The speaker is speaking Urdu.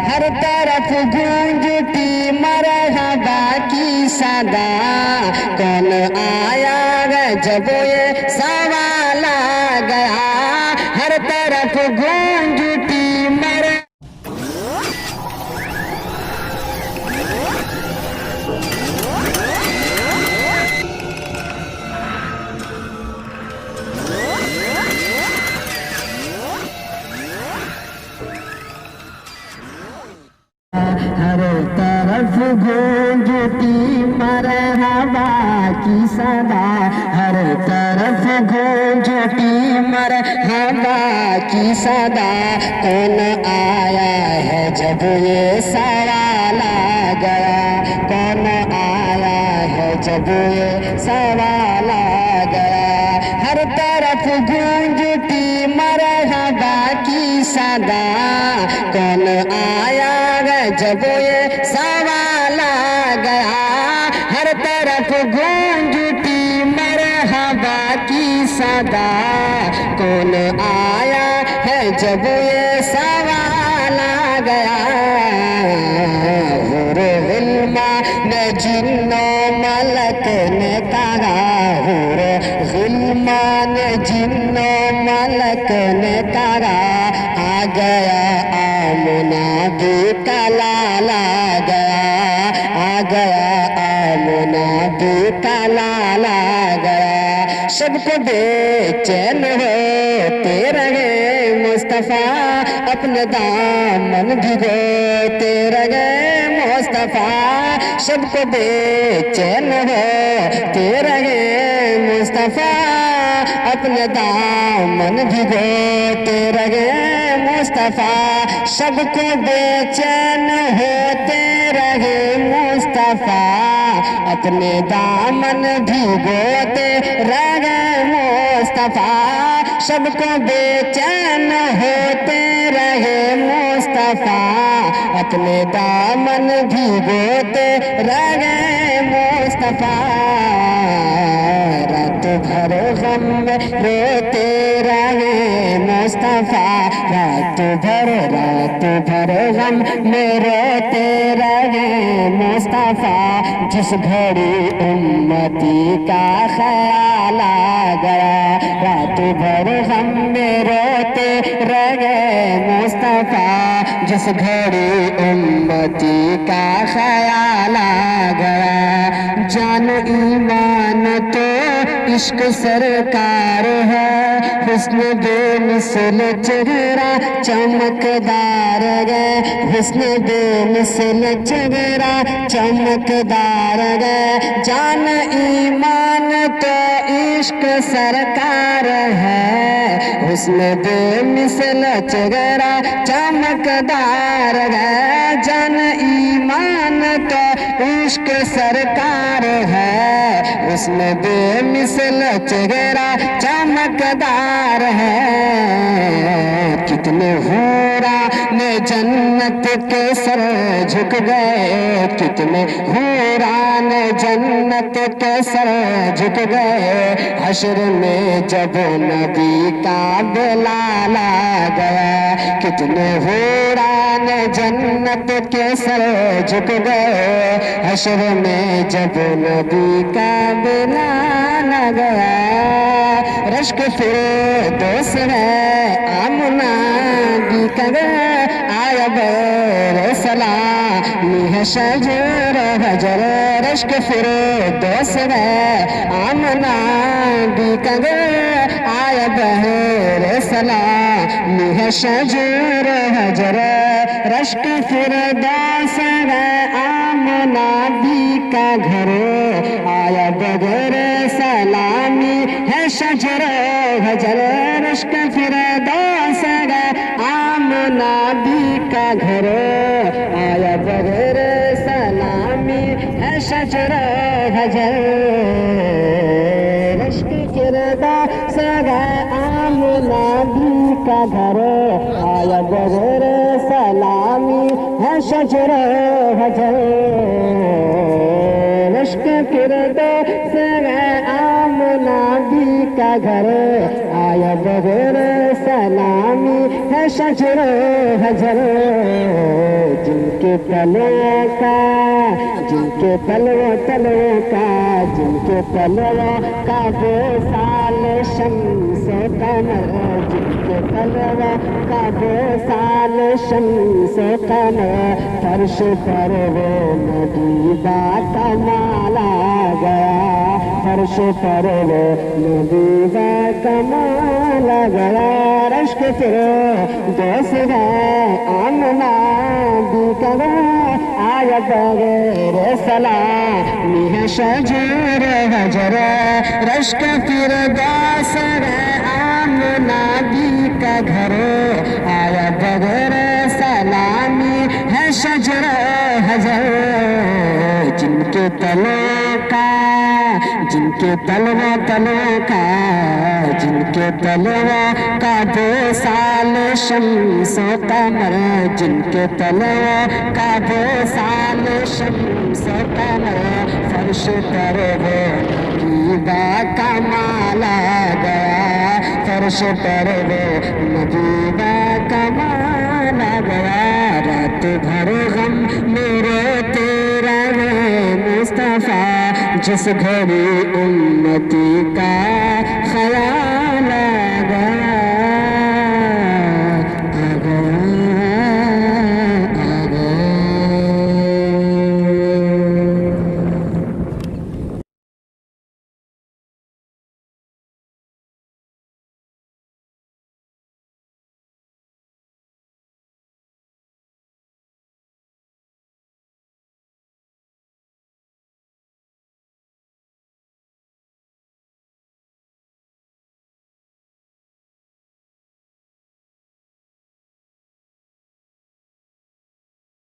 ہر طرف گونجتی مرحبا کی صدا، کون آیا گا جب یہ سوال آ گیا، ہر طرف گونجتی ہر طرف گونجتی مرحبا کی صدا، ہر طرف گونجتی مرحبا کی صدا، کون آیا ہے جب یہ سوال آ گیا، کون آیا ہے جب یہ سوال آ گیا، ہر طرف گونجتی مرحبا کی صدا، کون آیا جب یہ سوال آ گیا، ہر طرف گونجتی مرحبا کی صدا، کون آیا ہے جب یہ سوال آ گیا، حور غلمان نے جن و ملک نے کہا، حور غلمان نے جن و ملک نے کہا، آ گیا آمنہ بھی کلال آ گیا، آ گیا آمنہ بھی کلال آ گیا، سب کو بے چین ہوتے رہے مصطفیٰ، اپنے دامن بھگوتے رہے مصطفیٰ، سب کو بے چین ہوتے رہے مصطفیٰ، اپنے دامن بھگوتے رہے مصطفیٰ، سب کو بے چین ہوتے رہے مصطفیٰ، اپنے دامن بھگوتے رہے مصطفیٰ، سب کو بے چین ہوتے رہے مصطفیٰ، اپنے دامن بھگوتے رہے مصطفیٰ، رات بھر غم میں روتے رہے مصطفیٰ، رات بھر غم میں روتے رہے مصطفیٰ، جس گھڑی امتی کا خیال آ گیا، رات بھر غم میں روتے رہے مصطفیٰ، جس گھڑی امتی کا خیال آ گیا، جان ایمان تو عشق سرکار ہے، حسن بے مثل چہرہ چمکدار ہے، حسن بے مثل چہرہ چمکدار ہے، جان ایمان تو عشق سرکار ہے، حسن بے مثل چہرہ چمکدار ہے، جان ایمان تو عشق سرکار ہے، حسن بے مثل چہرہ چمکدار ہے، کتنے حوران جنت کے سر جھک گئے، کتنے حوران جنت کے سر جھک گئے، حشر میں جب نبی کا بلال آ گیا، کتنے حوران جنت کے سر جھک گئے، حشر میں جب نبی کا بلال آ گیا، رشک فردوس ہے آمنہ بھی کہے، آیا بیر سلامی ہے شجر حجر، رشک فردوس ہے آمنہ بھی کہے، آیا بیر سلامی ہے شجر حجر، رشک فردوس ہے آمنہ بھی کا گھر، آیا بغیر سلامی ہے شجر حجر، رشک فردوس ہے آمنہ بھی کا گھر، آیا بغیر سلامی ہے شجر حجر، رشک فردوس ہے آمنہ بھی کا گھر، آیا بغیر سلامی ہے شجر حجر، رشک فردوس ہے آمنہ بھی کا گھر، آیا بغیر سلامی ہے شجر حجر۔ تلووں کا جن کے تلووں کا جن کے تلووں کا بے سال شمس قمر جن کے تلووں کا بے سال شمس قمر فرش پر وہ نبی با کمال آ گیا فرش پر وہ نبی با کمال آ گیا رشک پھر دوست ہے آمنا بھی کرو آیا بغیر سلامی ہے شجر حجر رشک پھر دوست ہے آمنا بھی کا گھر آیا بغیر سلامی ہے شجر حجر جن کے تلوں کا جن کے تلووں کا جن کے تلووں کا بے سال شمس و قمر جن کے تلووں کا بے سال شمس و قمر فرش پر وہ نبی با کمال آ گیا فرش پر وہ نبی با کمال آ گیا رات بھر غم میرے تیرا ہے مصطفیٰ جس گھڑی امتی کا خیال